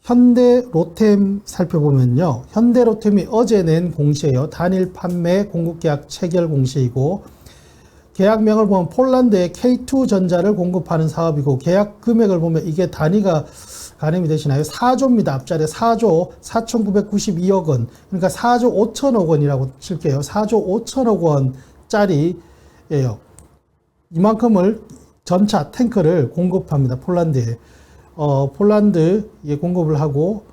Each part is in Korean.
현대로템 살펴보면요. 현대로템이 어제 낸 공시예요. 단일 판매 공급계약 체결 공시이고 계약명을 보면 폴란드의 K2전자를 공급하는 사업이고 계약 금액을 보면 이게 단위가 가늠이 되시나요? 4조입니다. 앞자리에 4조 4,992억 원. 그러니까 4조 5천억 원이라고 칠게요. 4조 5천억 원짜리예요. 이만큼을 전차 탱크를 공급합니다. 폴란드에. 폴란드에 공급을 하고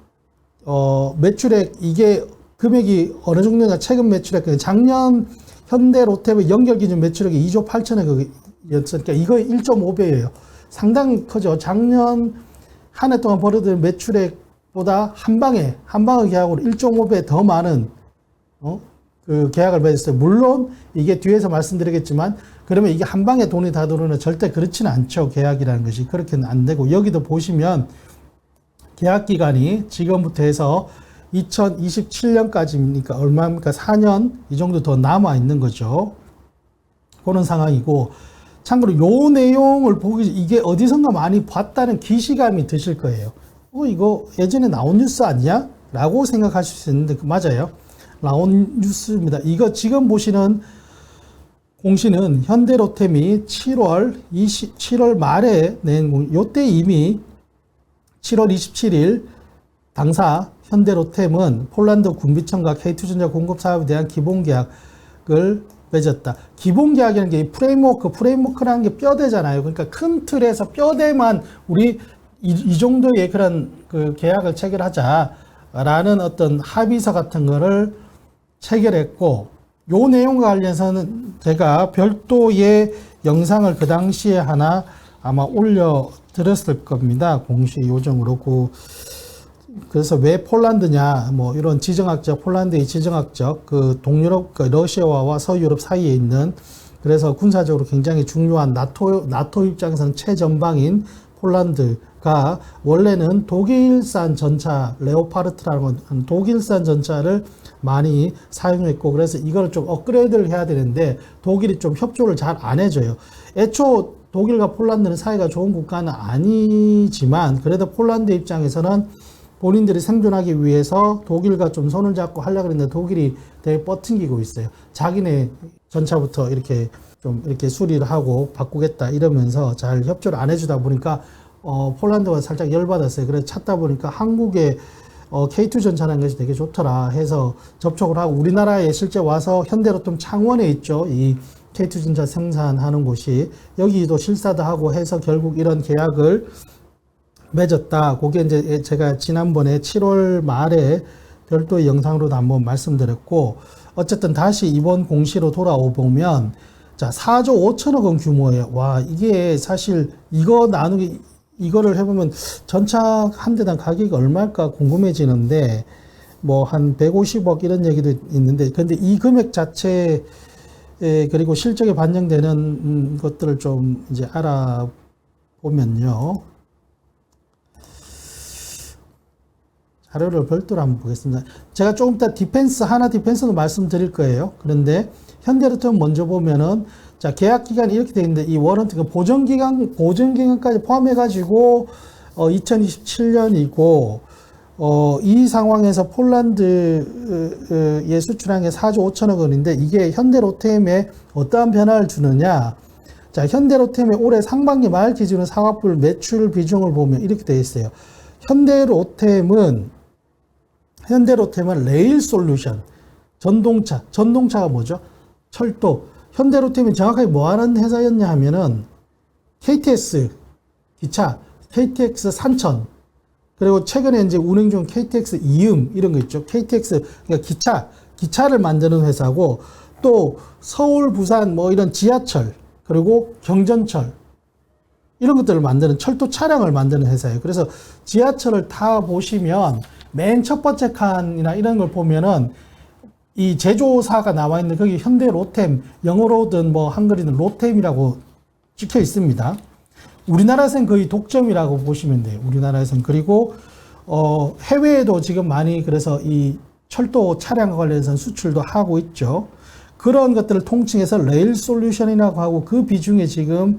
매출액 이게 금액이 어느 정도냐 최근 매출액 작년 현대로템의 연결 기준 매출액이 2조 8천억이었으니까 이거 1.5배예요. 상당히 크죠. 작년 한 해 동안 벌어들인 매출액보다 한 방의 계약으로 1.5배 더 많은 그 계약을 맺었어요. 물론 이게 뒤에서 말씀드리겠지만 그러면 이게 한 방에 돈이 다 들어오는 절대 그렇지는 않죠. 계약이라는 것이 그렇게는 안 되고 여기도 보시면 계약 기간이 지금부터 해서 2027년까지니까 얼마입니까? 4년 이 정도 더 남아 있는 거죠. 그런 상황이고 참고로 요 내용을 보기 이게 어디선가 많이 봤다는 기시감이 드실 거예요. 이거 예전에 나온 뉴스 아니야? 라고 생각하실 수 있는데 맞아요. 나온 뉴스입니다. 이거 지금 보시는 공시는 현대로템이 7월 말에 낸 요때 이미 7월 27일 당사 현대로템은 폴란드 군비청과 K2전자 공급 사업에 대한 기본계약을 맺었다. 기본계약이라는 게 프레임워크라는 게 뼈대잖아요. 그러니까 큰 틀에서 뼈대만 우리 이 정도의 그런 그 계약을 체결하자라는 어떤 합의서 같은 거를 체결했고 요 내용과 관련해서는 제가 별도의 영상을 그 당시에 하나 아마 올려드렸을 겁니다. 공시 요정으로. 그래서 왜 폴란드냐, 뭐 이런 폴란드의 지정학적 그 동유럽, 러시아와 서유럽 사이에 있는 그래서 군사적으로 굉장히 중요한 나토 입장에서는 최전방인 폴란드가 원래는 독일산 전차 레오파르트라는 독일산 전차를 많이 사용했고 그래서 이걸 좀 업그레이드를 해야 되는데 독일이 좀 협조를 잘 안 해줘요. 애초 독일과 폴란드는 사이가 좋은 국가는 아니지만 그래도 폴란드 입장에서는 본인들이 생존하기 위해서 독일과 좀 손을 잡고 하려고 했는데 독일이 되게 뻗팅기고 있어요. 자기네 전차부터 이렇게 좀 이렇게 수리를 하고 바꾸겠다 이러면서 잘 협조를 안 해주다 보니까 폴란드가 살짝 열받았어요. 그래서 찾다 보니까 한국의 K2 전차라는 것이 되게 좋더라 해서 접촉을 하고 우리나라에 실제 와서 현대로템 창원에 있죠. 이 K2 전차 생산하는 곳이 여기도 실사도 하고 해서 결국 이런 계약을 맺었다. 그게 이제 제가 지난번에 7월 말에 별도의 영상으로도 한번 말씀드렸고 어쨌든 다시 이번 공시로 돌아오보면 자 4조 5천억 원 규모예요. 와 이게 사실 이거를 해보면 전차 한 대당 가격이 얼마일까 궁금해지는데 뭐 한 150억 이런 얘기도 있는데 근데 이 금액 자체 그리고 실적에 반영되는 것들을 좀 이제 알아보면요. 자료를 별도로 한번 보겠습니다. 제가 조금 이따 하나 디펜스도 말씀드릴 거예요. 그런데 현대로템 먼저 보면은 자 계약 기간이 이렇게 되어 있는데 이 워런트 보증 기간까지 포함해가지고 2027년이고 이 상황에서 폴란드에 수출한 게 4조 5천억 원인데 이게 현대로템에 어떠한 변화를 주느냐? 자 현대로템의 올해 상반기 말 기준으로 사업부 매출 비중을 보면 이렇게 되어 있어요. 현대로템은 레일 솔루션, 전동차가 뭐죠? 철도. 현대로템이 정확하게 뭐 하는 회사였냐 하면은 KTX 기차, KTX 산천, 그리고 최근에 이제 운행 중 KTX 이음 이런 거 있죠. KTX 그러니까 기차를 만드는 회사고 또 서울, 부산 뭐 이런 지하철 그리고 경전철 이런 것들을 만드는 철도 차량을 만드는 회사예요. 그래서 지하철을 타 보시면 맨 첫 번째 칸이나 이런 걸 보면은 이 제조사가 나와 있는 거기 현대로템 영어로든 뭐 한글이든 로템이라고 찍혀 있습니다. 우리나라에서는 거의 독점이라고 보시면 돼요. 우리나라에서는. 그리고 해외에도 지금 많이 그래서 이 철도 차량과 관련해서 수출도 하고 있죠. 그런 것들을 통칭해서 레일 솔루션이라고 하고 그 비중에 지금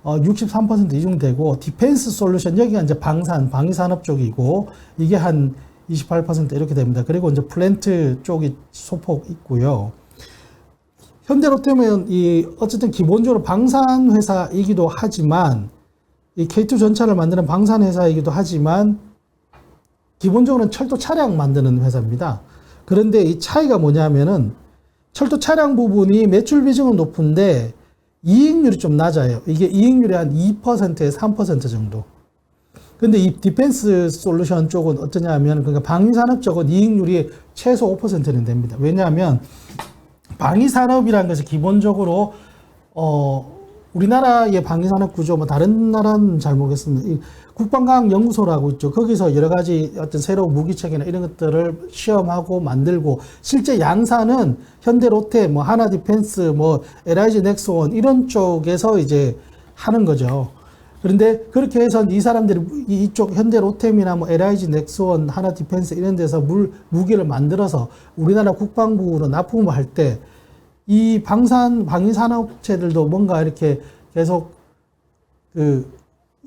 63% 이중되고, 디펜스 솔루션, 여기가 이제 방위산업 쪽이고, 이게 한 28% 이렇게 됩니다. 그리고 이제 플랜트 쪽이 소폭 있고요. 현대로템은 어쨌든 기본적으로 방산 회사이기도 하지만, 이 K2 전차를 만드는 방산 회사이기도 하지만, 기본적으로는 철도 차량 만드는 회사입니다. 그런데 이 차이가 뭐냐면은, 철도 차량 부분이 매출 비중은 높은데, 이익률이 좀 낮아요. 이게 이익률이 한 2%에서 3% 정도. 근데 이 디펜스 솔루션 쪽은 어떠냐면, 그러니까 방위산업 쪽은 이익률이 최소 5%는 됩니다. 왜냐하면, 방위산업이라는 것이 기본적으로, 우리나라의 방위산업 구조, 뭐 다른 나라는 잘 모르겠습니다. 이 국방과학연구소라고 있죠. 거기서 여러 가지 어떤 새로운 무기체계나 이런 것들을 시험하고 만들고, 실제 양산은 현대로테, 뭐 하나디펜스, 뭐 LIG 넥스원 이런 쪽에서 이제 하는 거죠. 그런데 그렇게 해서 이 사람들이 이쪽 현대로템이나 뭐 LIG 넥스원, 하나디펜스 이런 데서 무기를 만들어서 우리나라 국방부로 납품을 할 때, 이 방위산업체들도 뭔가 이렇게 계속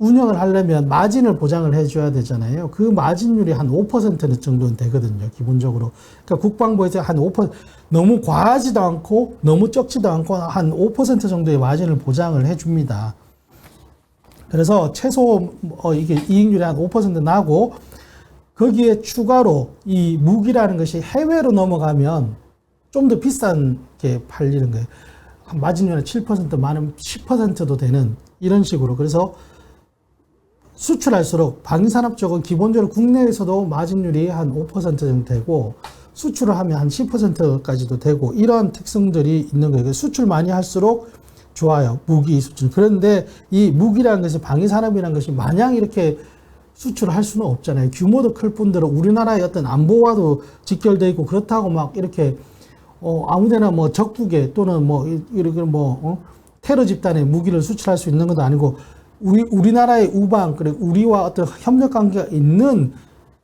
운영을 하려면 마진을 보장을 해줘야 되잖아요. 그 마진율이 한 5% 정도는 되거든요, 기본적으로. 그러니까 국방부에서 한 5%, 너무 과하지도 않고 너무 적지도 않고 한 5% 정도의 마진을 보장을 해줍니다. 그래서 최소 이게 이익률이 한 5% 나고, 거기에 추가로 이 무기라는 것이 해외로 넘어가면 좀 더 비싼 게 팔리는 거예요. 마진율이 7%, 많으면 10%도 되는 이런 식으로. 그래서 수출할수록 방위산업 쪽은 기본적으로 국내에서도 마진율이 한 5% 정도 되고, 수출을 하면 한 10%까지도 되고, 이런 특성들이 있는 거예요. 수출 많이 할수록 좋아요, 무기 수출. 그런데 이 무기라는 것이, 방위산업이라는 것이 마냥 이렇게 수출을 할 수는 없잖아요. 규모도 클 뿐더러 우리나라의 어떤 안보와도 직결되어 있고, 그렇다고 막 이렇게 아무데나 뭐 적국에 또는 뭐 이렇게 테러 집단에 무기를 수출할 수 있는 것도 아니고, 우리나라의 우방, 그리고 우리와 어떤 협력 관계가 있는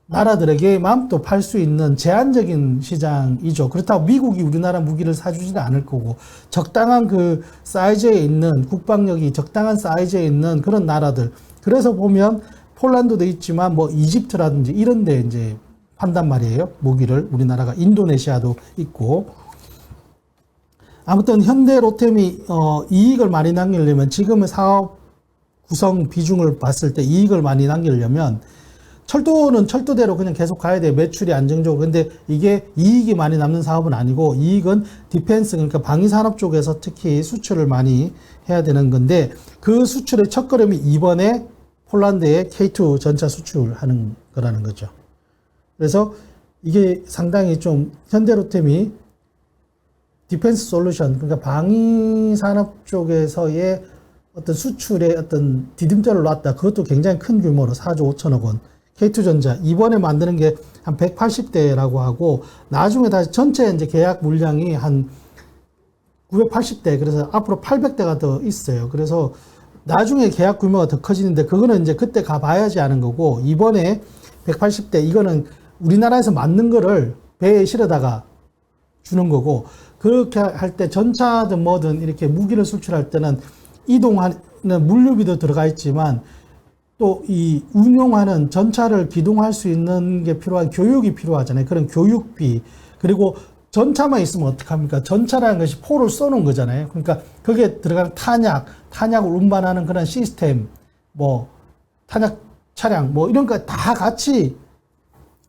나라들에게만 또 팔 수 있는 제한적인 시장이죠. 그렇다고 미국이 우리나라 무기를 사주지는 않을 거고, 적당한 그 사이즈에 있는, 국방력이 적당한 사이즈에 있는 그런 나라들. 그래서 보면 폴란드도 있지만 뭐 이집트라든지 이런 데 이제 판단 말이에요, 무기를. 우리나라가 인도네시아도 있고. 아무튼 현대로템이 이익을 많이 남기려면, 지금의 사업 구성 비중을 봤을 때 이익을 많이 남기려면, 철도는 철도대로 그냥 계속 가야 돼요. 매출이 안정적으로. 근데 이게 이익이 많이 남는 사업은 아니고, 이익은 디펜스, 그러니까 방위산업 쪽에서 특히 수출을 많이 해야 되는 건데, 그 수출의 첫걸음이 이번에 폴란드에 K2 전차 수출하는 거라는 거죠. 그래서 이게 상당히 좀 현대로템이 디펜스 솔루션, 그러니까 방위산업 쪽에서의 어떤 수출의 어떤 디딤돌을 놨다. 그것도 굉장히 큰 규모로 4조 5천억 원. K2전자, 이번에 만드는 게 한 180대라고 하고, 나중에 다시 전체 이제 계약 물량이 한 980대, 그래서 앞으로 800대가 더 있어요. 그래서 나중에 계약 규모가 더 커지는데, 그거는 이제 그때 가봐야지 하는 거고, 이번에 180대, 이거는 우리나라에서 만든 거를 배에 실어다가 주는 거고, 그렇게 할 때 전차든 뭐든 이렇게 무기를 수출할 때는 이동하는 물류비도 들어가 있지만, 또 이 운용하는, 전차를 기동할 수 있는 게 필요한 교육이 필요하잖아요. 그런 교육비. 그리고 전차만 있으면 어떡합니까? 전차라는 것이 포를 쏘는 거잖아요. 그러니까 거기에 들어가는 탄약을 운반하는 그런 시스템, 뭐 탄약 차량, 뭐 이런 거 다 같이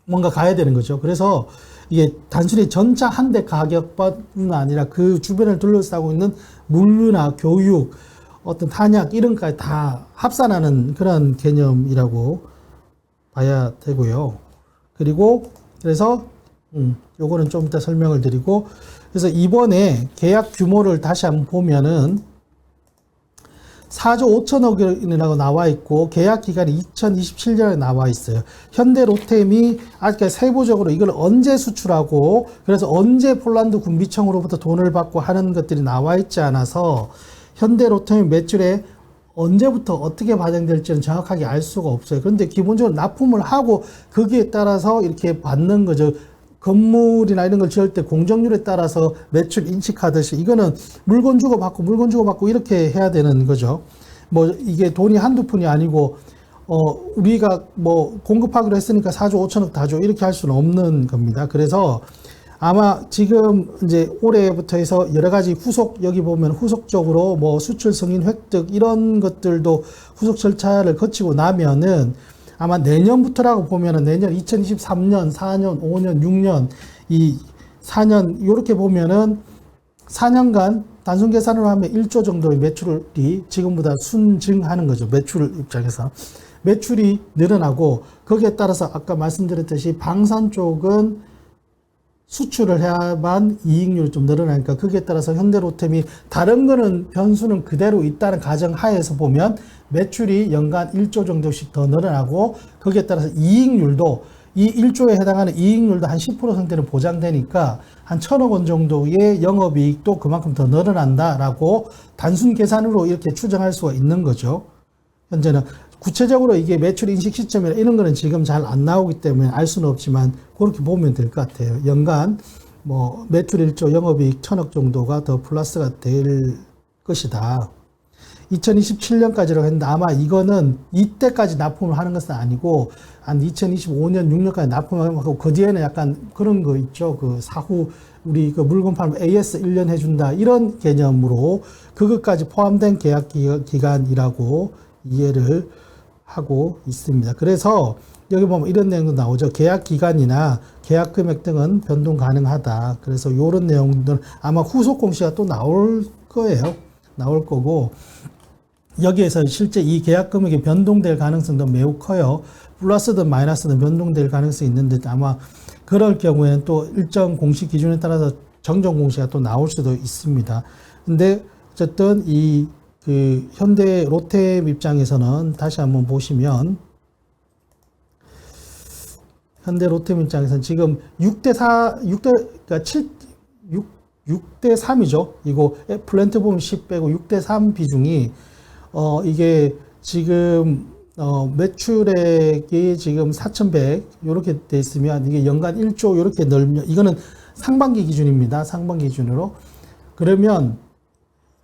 뭔가 가야 되는 거죠. 그래서 이게 단순히 전차 한 대 가격뿐만 아니라 그 주변을 둘러싸고 있는 물류나 교육, 어떤 탄약 이런 것까지 다 합산하는 그런 개념이라고 봐야 되고요. 그리고 그래서 요거는 좀 이따 설명을 드리고, 그래서 이번에 계약 규모를 다시 한번 보면은 4조 5천억 원이라고 나와 있고, 계약 기간이 2027년에 나와 있어요. 현대로템이 아직 세부적으로 이걸 언제 수출하고, 그래서 언제 폴란드 군비청으로부터 돈을 받고 하는 것들이 나와 있지 않아서, 현대로템의 매출에 언제부터 어떻게 반영될지는 정확하게 알 수가 없어요. 그런데 기본적으로 납품을 하고 거기에 따라서 이렇게 받는 거죠. 건물이나 이런 걸 지을 때 공정률에 따라서 매출 인식하듯이, 이거는 물건 주고 받고 이렇게 해야 되는 거죠. 뭐 이게 돈이 한두 푼이 아니고 우리가 뭐 공급하기로 했으니까 4조 5천억 다 줘 이렇게 할 수는 없는 겁니다. 그래서 아마 지금 이제 올해부터 해서 여러 가지 후속, 여기 보면 후속적으로 뭐 수출 승인 획득 이런 것들도 후속 절차를 거치고 나면은 아마 내년부터라고 보면은 내년 2023년, 4년, 5년, 6년 이 4년 이렇게 보면은 4년간 단순 계산으로 하면 1조 정도의 매출이 지금보다 순증하는 거죠. 매출 입장에서. 매출이 늘어나고 거기에 따라서 아까 말씀드렸듯이 방산 쪽은 수출을 해야만 이익률이 좀 늘어나니까 거기에 따라서 현대로템이 다른 거는 변수는 그대로 있다는 가정 하에서 보면 매출이 연간 1조 정도씩 더 늘어나고 거기에 따라서 이익률도 이 1조에 해당하는 이익률도 한 10% 상태는 보장되니까 한 1,000억 원 정도의 영업이익도 그만큼 더 늘어난다라고 단순 계산으로 이렇게 추정할 수가 있는 거죠. 현재는 구체적으로 이게 매출 인식 시점이나 이런 거는 지금 잘 안 나오기 때문에 알 수는 없지만 그렇게 보면 될 것 같아요. 연간 뭐 매출 1조 영업이익 1,000억 정도가 더 플러스가 될 것이다. 2027년까지라고 했는데 아마 이거는 이때까지 납품을 하는 것은 아니고 한 2025년, 6년까지 납품을 하고 그 뒤에는 약간 그런 거 있죠. 그 사후 우리 그 물건 팔면 AS 1년 해준다 이런 개념으로 그것까지 포함된 계약 기간이라고 이해를 하고 있습니다. 그래서 여기 보면 이런 내용도 나오죠. 계약 기간이나 계약 금액 등은 변동 가능하다. 그래서 이런 내용들은 아마 후속 공시가 또 나올 거예요. 나올 거고 여기에서 실제 이 계약 금액이 변동될 가능성도 매우 커요. 플러스든 마이너스든 변동될 가능성이 있는데 아마 그럴 경우에는 또 일정 공시 기준에 따라서 정정 공시가 또 나올 수도 있습니다. 근데 어쨌든 이 그 현대 로템 입장에서는 다시 한번 보시면 현대 로템 입장에서는 지금 6대 3이죠. 이거 플랜트 보면 10 빼고 6대 3 비중이 이게 지금 매출액이 지금 4,100 이렇게 돼 있으면 이게 연간 1조 이렇게 늘면 이거는 상반기 기준입니다. 상반기 기준으로. 그러면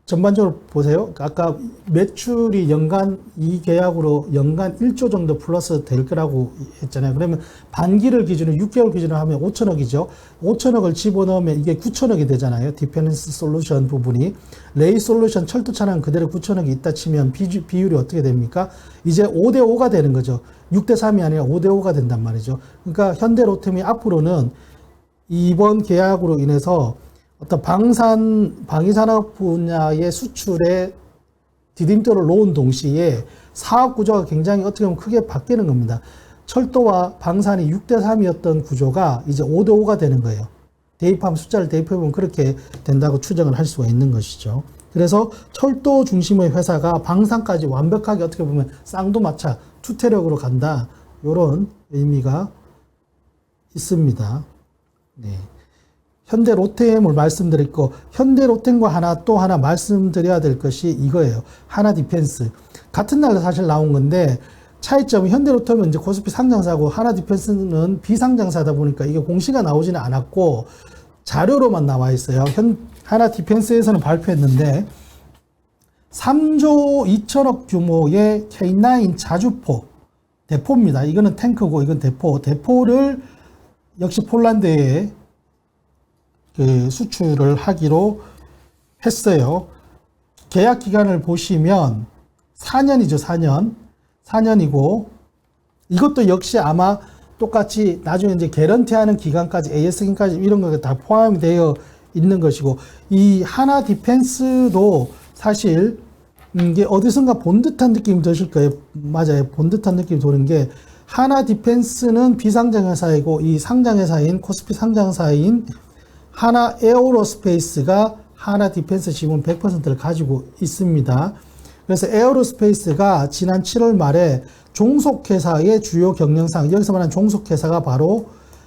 전반적으로 보세요. 아까 매출이 연간 이 계약으로 연간 1조 정도 플러스 될 거라고 했잖아요. 그러면 반기를 기준으로 6개월 기준으로 하면 5천억이죠. 5천억을 집어넣으면 이게 9천억이 되잖아요. 디펜스 솔루션 부분이. 레이 솔루션 철도 차량 그대로 9천억이 있다 치면 비율이 어떻게 됩니까? 이제 5대 5가 되는 거죠. 6대 3이 아니라 5대 5가 된단 말이죠. 그러니까 현대로템이 앞으로는 이번 계약으로 인해서 어떤 방위산업 분야의 수출에 디딤돌을 놓은 동시에 사업 구조가 굉장히 어떻게 보면 크게 바뀌는 겁니다. 철도와 방산이 6대 3이었던 구조가 이제 5대 5가 되는 거예요. 대입하면 숫자를 대입해보면 그렇게 된다고 추정을 할 수가 있는 것이죠. 그래서 철도 중심의 회사가 방산까지 완벽하게 어떻게 보면 쌍도마차 투태력으로 간다. 이런 의미가 있습니다. 네. 현대 로템을 말씀드렸고 현대 로템과 또 하나 말씀드려야 될 것이 이거예요. 하나 디펜스. 같은 날 사실 나온 건데 차이점은 현대 로템은 이제 코스피 상장사고 하나 디펜스는 비상장사다 보니까 이게 공시가 나오지는 않았고 자료로만 나와 있어요. 하나 디펜스에서는 발표했는데 3조 2천억 규모의 K9 자주포 대포입니다. 이거는 탱크고 이건 대포를 역시 폴란드에 그 수출을 하기로 했어요. 계약 기간을 보시면 4년이죠, 4년. 4년이고, 이것도 역시 아마 똑같이 나중에 이제 개런티하는 기간까지, AS기까지 이런 거 다 포함이 되어 있는 것이고, 이 하나 디펜스도 사실, 이게 어디선가 본 듯한 느낌이 드실 거예요. 맞아요. 본 듯한 느낌이 도는 게, 하나 디펜스는 비상장회사이고, 이 상장회사인, 코스피 상장사인, 하나 에어로스페이스가 하나 디펜스 지분 100%를 가지고 있습니다. 그래서 에어로스페이스가 지난 7월 말에 종속회사의 주요 경영상, 여기서 말하는 종속회사가 바로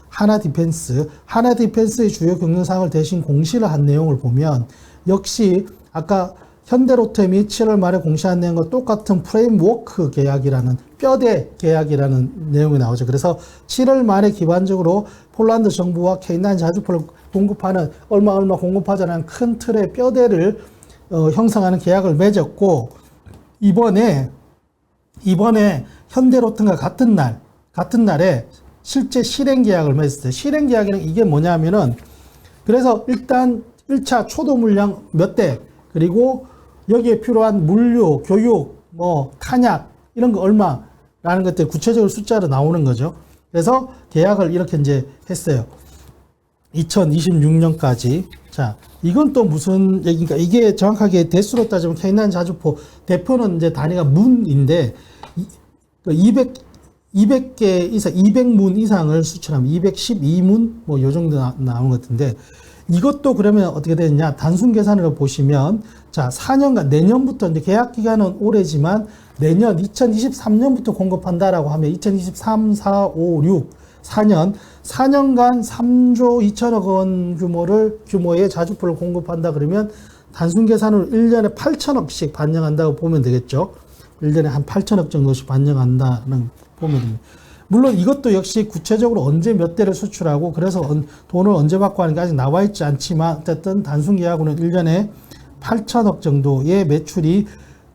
하나 디펜스의 주요 경영상을 대신 공시를 한 내용을 보면 역시 아까 현대로템이 7월 말에 공시한 내용과 똑같은 프레임워크 계약이라는 뼈대 계약이라는 내용이 나오죠. 그래서 7월 말에 기반적으로 폴란드 정부와 K9 자주포를 공급하는 얼마 공급하자는 큰 틀의 뼈대를 형성하는 계약을 맺었고 이번에 현대로템과 같은 날에 실제 실행 계약을 맺었어요. 실행 계약에는 이게 뭐냐면은, 그래서 일단 1차 초도 물량 몇 대, 그리고 여기에 필요한 물류, 교육, 뭐 탄약 이런 거 얼마라는 것들 구체적으로 숫자로 나오는 거죠. 그래서 계약을 이렇게 이제 했어요. 2026년까지. 자, 이건 또 무슨 얘기인가? 이게 정확하게 대수로 따지면 K9 자주포 대표는 이제 단위가 문인데 200개 이상, 200문 이상을 수출하면 212문 뭐 요 정도 나오는 것 같은데, 이것도 그러면 어떻게 되느냐? 단순 계산으로 보시면, 자, 4년간, 내년부터, 이제 계약 기간은 올해지만, 내년 2023년부터 공급한다라고 하면 2023, 4, 5, 6, 4년간 3조 2천억 원 규모의 자주포를 공급한다 그러면 단순 계산으로 1년에 8천억씩 반영한다고 보면 되겠죠. 1년에 한 8천억 정도씩 반영한다는 보면 됩니다. 물론 이것도 역시 구체적으로 언제 몇 대를 수출하고 그래서 돈을 언제 받고 하는 게 아직 나와 있지 않지만, 어쨌든 단순 계약으로는 1년에 8천억 정도의 매출이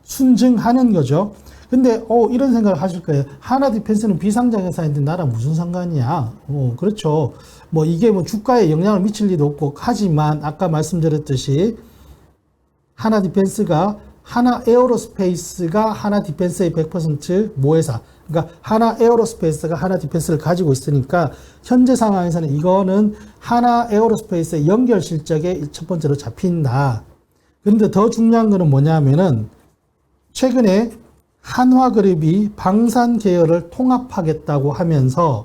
순증하는 거죠. 근데 이런 생각을 하실 거예요. 하나 디펜스는 비상장 회사인데 나랑 무슨 상관이야? 그렇죠. 뭐 이게 뭐 주가에 영향을 미칠 리도 없고, 하지만 아까 말씀드렸듯이 하나 디펜스가, 하나 에어로스페이스가 하나 디펜스의 100% 모회사, 그러니까 하나 에어로스페이스가 하나 디펜스를 가지고 있으니까 현재 상황에서는 이거는 하나 에어로스페이스의 연결 실적에 첫 번째로 잡힌다. 그런데 더 중요한 거는 뭐냐면은, 최근에 한화그룹이 방산 계열을 통합하겠다고 하면서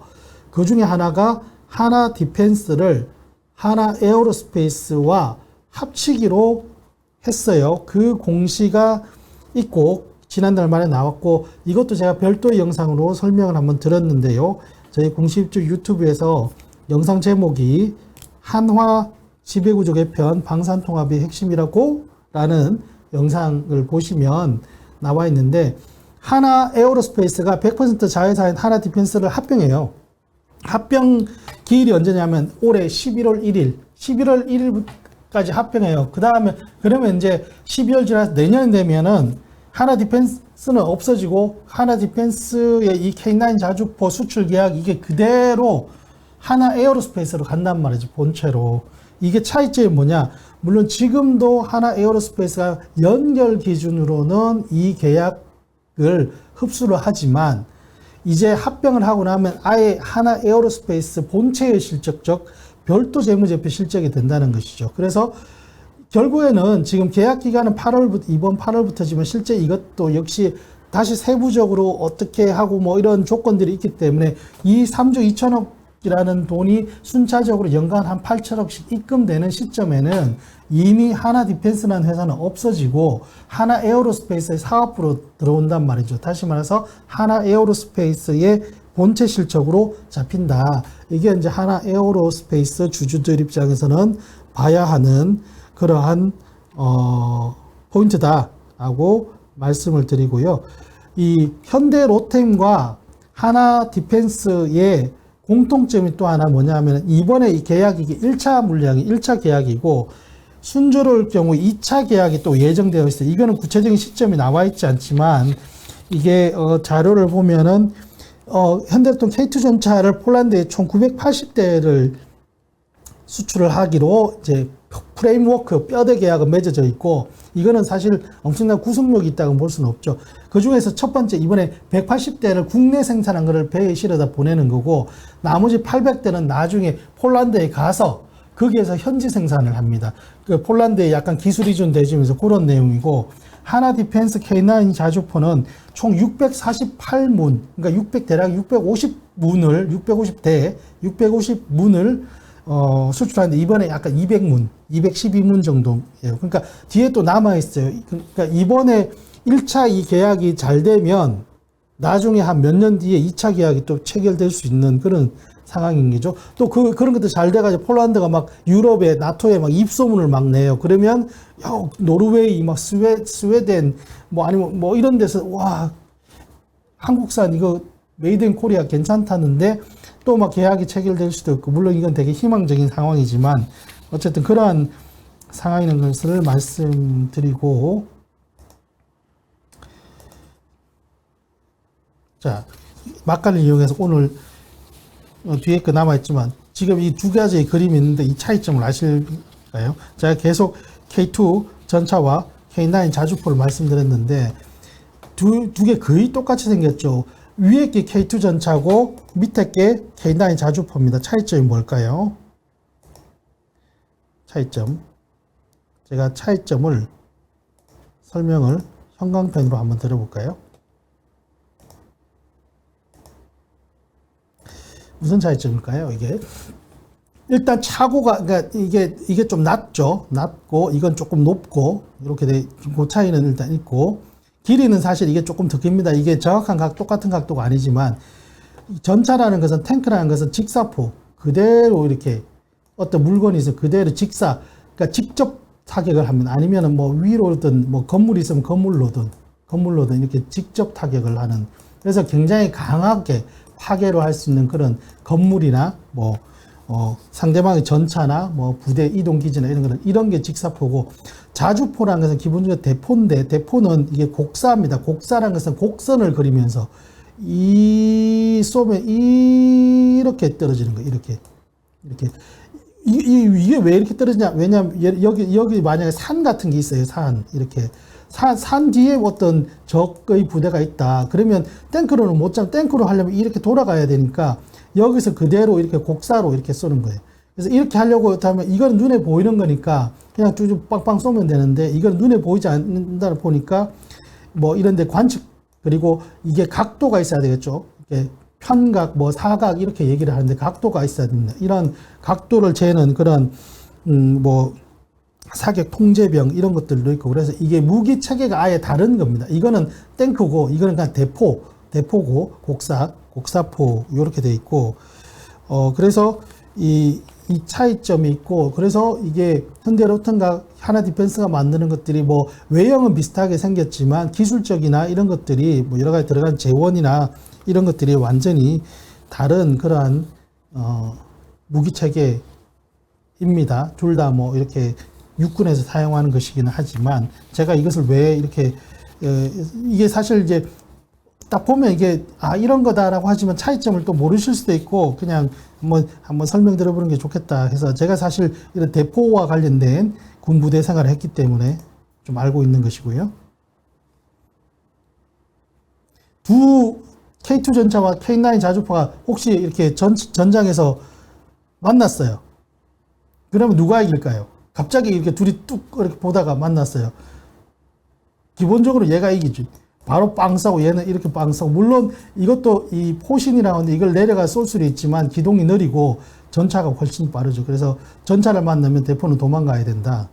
그 중에 하나가 하나 디펜스를 하나 에어로스페이스와 합치기로 했어요. 그 공시가 있고 지난달 말에 나왔고, 이것도 제가 별도의 영상으로 설명을 한번 드렸는데요. 저희 공식주 유튜브에서 영상 제목이 한화 지배구조 개편 방산통합의 핵심이라고 라는 영상을 보시면 나와 있는데, 하나 에어로스페이스가 100% 자회사인 하나 디펜스를 합병해요. 합병 기일이 언제냐면 올해 11월 1일까지 합병해요. 그 다음에 그러면 이제 12월 지나서 내년 되면은 하나 디펜스는 없어지고 하나 디펜스의 이 K9 자주포 수출 계약 이게 그대로 하나 에어로스페이스로 간단 말이죠. 본체로. 이게 차이점이 뭐냐? 물론 지금도 하나 에어로스페이스가 연결 기준으로는 이 계약을 흡수를 하지만, 이제 합병을 하고 나면 아예 하나 에어로스페이스 본체의 실적적 별도 재무제표 실적이 된다는 것이죠. 그래서 결국에는 지금 계약 기간은 이번 8월부터지만 실제 이것도 역시 다시 세부적으로 어떻게 하고 뭐 이런 조건들이 있기 때문에 이 3조 2천억이라는 돈이 순차적으로 연간 한 8천억씩 입금되는 시점에는 이미 하나 디펜스라는 회사는 없어지고 하나 에어로스페이스의 사업부로 들어온단 말이죠. 다시 말해서 하나 에어로스페이스의 본체 실적으로 잡힌다. 이게 이제 하나 에어로스페이스 주주들 입장에서는 봐야 하는 그러한 포인트다라고 말씀을 드리고요. 이 현대로템과 하나 디펜스의 공통점이 또 하나 뭐냐면, 이번에 이 계약이 1차 물량이 1차 계약이고 순조로울 경우 2차 계약이 또 예정되어 있어요. 이거는 구체적인 시점이 나와 있지 않지만, 이게 자료를 보면은 현대로템 K2 전차를 폴란드에 총 980대를 수출을 하기로 이제 프레임워크, 뼈대 계약은 맺어져 있고, 이거는 사실 엄청난 구속력이 있다고 볼 수는 없죠. 그 중에서 첫 번째, 이번에 180대를 국내 생산한 거를 배에 실어다 보내는 거고, 나머지 800대는 나중에 폴란드에 가서 거기에서 현지 생산을 합니다. 그 폴란드에 약간 기술 이전 대주면서 그런 내용이고, 하나 디펜스 K9 자주포는 총 648문, 그러니까 대략 650대, 650문을 수출하는데 이번에 약간 212문 정도예요. 그러니까 뒤에 또 남아있어요. 그러니까 이번에 1차 이 계약이 잘 되면 나중에 한 몇 년 뒤에 2차 계약이 또 체결될 수 있는 그런 상황인 거죠. 또 그런 것도 잘 돼가지고 폴란드가 막 유럽에, 나토에 막 입소문을 막 내요. 그러면, 노르웨이, 막 스웨덴, 뭐 아니면 뭐 이런 데서, 와, 한국산 이거 메이드 인 코리아 괜찮다는데 또 막 계약이 체결될 수도 있고, 물론 이건 되게 희망적인 상황이지만 어쨌든 그러한 상황이라는 것을 말씀드리고, 자, 막간을 이용해서 오늘 뒤에 거 남아있지만 지금 이 두 가지의 그림이 있는데 이 차이점을 아실까요? 제가 계속 K2 전차와 K9 자주포를 말씀드렸는데 두 개 거의 똑같이 생겼죠. 위에 게 K2 전차고 밑에 게 K9 자주포입니다. 차이점이 뭘까요? 차이점. 제가 차이점을 설명을 형광펜으로 한번 들어볼까요? 무슨 차이점일까요? 이게 일단 차고가 그러니까 이게 좀 낮죠. 낮고 이건 조금 높고 이렇게 그 차이는 일단 있고 길이는 사실 이게 조금 더 깁니다. 이게 정확한 똑같은 각도가 아니지만 전차라는 것은 탱크라는 것은 직사포 그대로 이렇게 어떤 물건이 있으면 그대로 그러니까 직접 타격을 하면 아니면은 뭐 위로든 뭐 건물이 있으면 건물로든 이렇게 직접 타격을 하는 그래서 굉장히 강하게 파괴를 할 수 있는 그런 건물이나 뭐 상대방의 전차나 뭐 부대 이동 기지나 이런 게 직사포고 자주포라는 것은 기본적으로 대포인데 대포는 이게 곡사입니다. 곡사라는 것은 곡선을 그리면서 쏘면 이렇게 떨어지는 거예요. 이렇게 이게 왜 이렇게 떨어지냐? 왜냐면 여기 만약에 산 같은 게 있어요. 이렇게 산 뒤에 어떤 적의 부대가 있다. 그러면 탱크로는 못 잡아. 탱크로 하려면 이렇게 돌아가야 되니까 여기서 그대로 이렇게 곡사로 이렇게 쏘는 거예요. 그래서 이렇게 하려고 하면 이건 눈에 보이는 거니까 그냥 쭉쭉 빵빵 쏘면 되는데 이건 눈에 보이지 않는다 보니까 뭐 이런데 관측 그리고 이게 각도가 있어야 되겠죠. 이렇게 편각, 뭐 사각 이렇게 얘기를 하는데 각도가 있어야 됩니다. 이런 각도를 재는 그런 뭐 사격 통제병 이런 것들도 있고 그래서 이게 무기 체계가 아예 다른 겁니다. 이거는 탱크고 이거는 그냥 대포고 곡사포 이렇게 돼 있고 그래서 이 차이점이 있고 그래서 이게 현대로템과 하나디펜스가 만드는 것들이 뭐 외형은 비슷하게 생겼지만 기술적이나 이런 것들이 뭐 여러 가지 들어간 재원이나 이런 것들이 완전히 다른 그러한 무기 체계입니다. 둘 다 뭐 이렇게 육군에서 사용하는 것이기는 하지만 제가 이것을 왜 이렇게 이게 사실 이제 딱 보면 이게 이런 거다라고 하지만 차이점을 또 모르실 수도 있고 그냥 한번 설명 들어보는 게 좋겠다 해서 제가 사실 이런 대포와 관련된 군부대 생활을 했기 때문에 좀 알고 있는 것이고요. 두 K2 전차와 K9 자주포가 혹시 이렇게 전장에서 만났어요. 그러면 누가 이길까요? 갑자기 이렇게 둘이 뚝 이렇게 보다가 만났어요. 기본적으로 얘가 이기지. 바로 빵 싸고 얘는 이렇게 빵 싸고 물론 이것도 이 포신이라고 하는데 이걸 내려가 쏠 수도 있지만 기동이 느리고 전차가 훨씬 빠르죠. 그래서 전차를 만나면 대포는 도망가야 된다.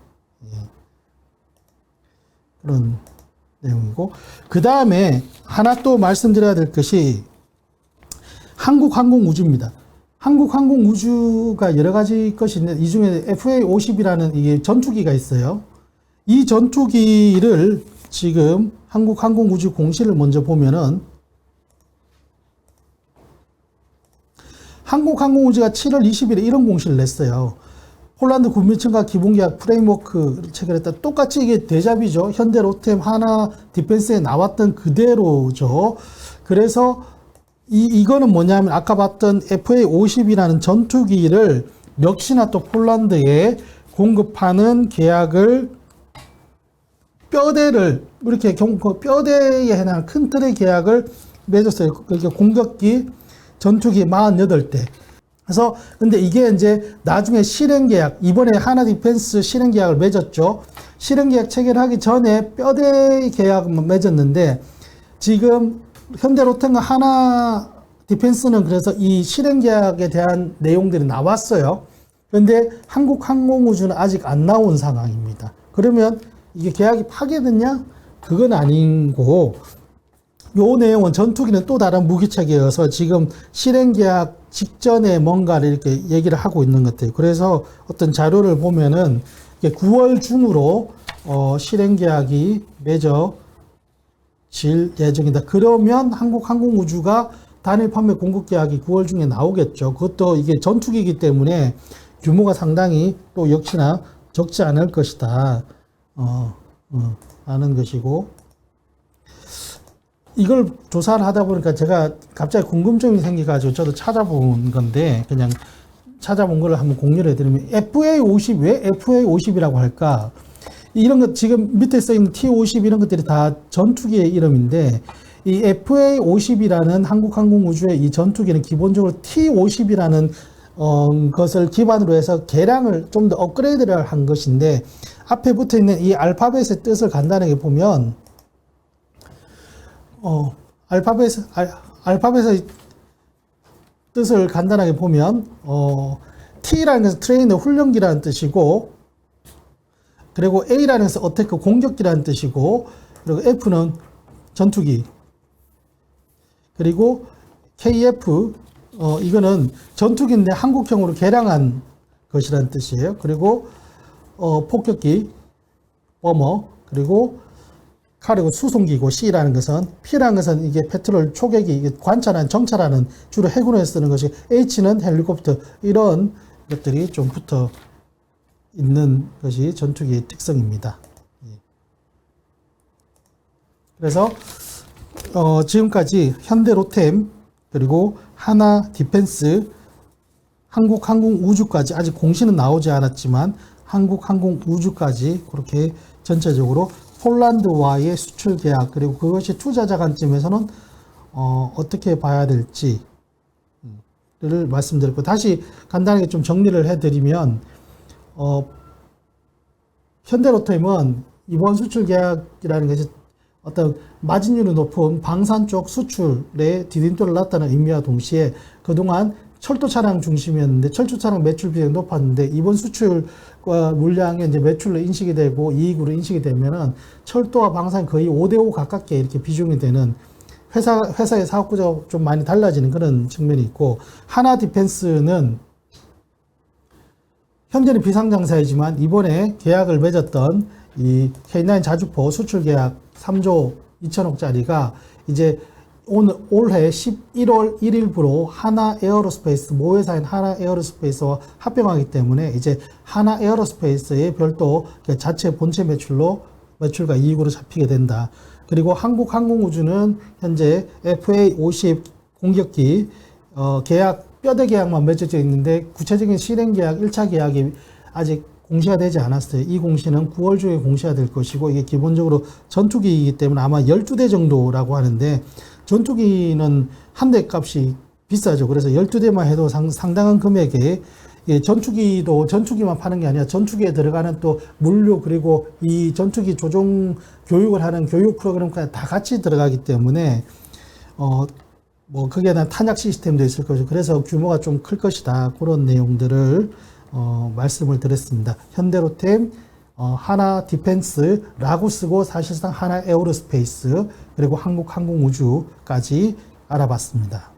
그런 내용이고 그 다음에 하나 또 말씀드려야 될 것이 한국항공우주입니다. 한국항공우주가 여러 가지 것이 있는데 이 중에 FA-50이라는 이게 전투기가 있어요. 이 전투기를 지금 한국항공우주 공시를 먼저 보면은 한국항공우주가 7월 20일에 이런 공시를 냈어요. 폴란드 군민청과 기본계약 프레임워크 체결했다. 똑같이 이게 데자비죠. 현대로템 하나 디펜스에 나왔던 그대로죠. 그래서 이거는 뭐냐면 아까 봤던 FA-50이라는 전투기를 역시나 또 폴란드에 공급하는 계약을 뼈대를 이렇게 뼈대에 해당하는 큰 틀의 계약을 맺었어요. 그러니까 공격기 전투기 48대. 그래서 근데 이게 이제 나중에 실행 계약 이번에 하나 디펜스 실행 계약을 맺었죠. 실행 계약 체결하기 전에 뼈대 계약을 맺었는데 지금 현대로템과 하나 디펜스는 그래서 이 실행 계약에 대한 내용들이 나왔어요. 그런데 한국항공우주는 아직 안 나온 상황입니다. 그러면 이게 계약이 파괴됐냐? 그건 아니고 요 내용은 전투기는 또 다른 무기체계여서 지금 실행계약 직전에 뭔가를 이렇게 얘기를 하고 있는 것 같아요. 그래서 어떤 자료를 보면은 9월 중으로 실행계약이 맺어질 예정이다. 그러면 한국항공우주가 단일 판매 공급계약이 9월 중에 나오겠죠. 그것도 이게 전투기이기 때문에 규모가 상당히 또 역시나 적지 않을 것이다. 하는 것이고 이걸 조사를 하다 보니까 제가 갑자기 궁금증이 생겨가지고 저도 찾아본 건데, 그냥 찾아본 거를 한번 공유를 해드리면, FA50, 왜 FA50이라고 할까? 이런 것, 지금 밑에 써있는 T50 이런 것들이 다 전투기의 이름인데, 이 FA50이라는 한국항공우주의 이 전투기는 기본적으로 T50이라는 것을 기반으로 해서 개량을 좀 더 업그레이드를 한 것인데, 앞에 붙어 있는 이 알파벳의 뜻을 간단하게 보면, 알파벳의 뜻을 간단하게 보면, T라는 것은 트레이너 훈련기라는 뜻이고, 그리고 A라는 것은 어태크 공격기라는 뜻이고, 그리고 F는 전투기, 그리고 KF, 이거는 전투기인데 한국형으로 개량한 것이라는 뜻이에요. 그리고, 폭격기, 버머, 그리고 그리고 수송기고, C라는 것은, P라는 것은 이게 페트롤 초계기, 이게 관찰하는, 정찰하는, 주로 해군에서 쓰는 것이, H는 헬리콥터, 이런 것들이 좀 붙어 있는 것이 전투기의 특성입니다. 그래서, 지금까지 현대로템, 그리고 하나 디펜스, 한국항공우주까지, 아직 공시는 나오지 않았지만, 한국항공우주까지 그렇게 전체적으로 폴란드와의 수출 계약, 그리고 그것이 투자자 관점에서는 어떻게 봐야 될지를 말씀드렸고, 다시 간단하게 좀 정리를 해드리면, 현대로템은 이번 수출 계약이라는 것이 어떤 마진율이 높은 방산 쪽 수출에 디딤돌을 놨다는 의미와 동시에 그동안 철도 차량 중심이었는데 철도 차량 매출 비중이 높았는데 이번 수출과 물량이 이제 매출로 인식이 되고 이익으로 인식이 되면은 철도와 방산이 거의 5대5 가깝게 이렇게 비중이 되는 회사의 사업 구조가 좀 많이 달라지는 그런 측면이 있고, 하나 디펜스는 현재는 비상장사이지만 이번에 계약을 맺었던 이 K9 자주포 수출 계약 3조 2천억짜리가 이제 올해 11월 1일부로 하나 에어로스페이스, 모회사인 하나 에어로스페이스와 합병하기 때문에 이제 하나 에어로스페이스의 별도 자체 본체 매출과 이익으로 잡히게 된다. 그리고 한국항공우주는 현재 FA50 공격기 뼈대 계약만 맺어져 있는데 구체적인 실행 계약 1차 계약이 아직 공시가 되지 않았어요. 이 공시는 9월 중에 공시가 될 것이고, 이게 기본적으로 전투기이기 때문에 아마 12대 정도라고 하는데, 전투기는 한 대 값이 비싸죠. 그래서 12대만 해도 상당한 금액에, 전투기도 전투기만 파는 게 아니라 전투기에 들어가는 또 물류, 그리고 이 전투기 조종 교육을 하는 교육 프로그램까지 다 같이 들어가기 때문에, 거기에 대한 탄약 시스템도 있을 것이고, 그래서 규모가 좀 클 것이다. 그런 내용들을 말씀을 드렸습니다. 현대로템, 하나 디펜스라고 쓰고 사실상 하나 에어로스페이스, 그리고 한국항공우주까지 알아봤습니다.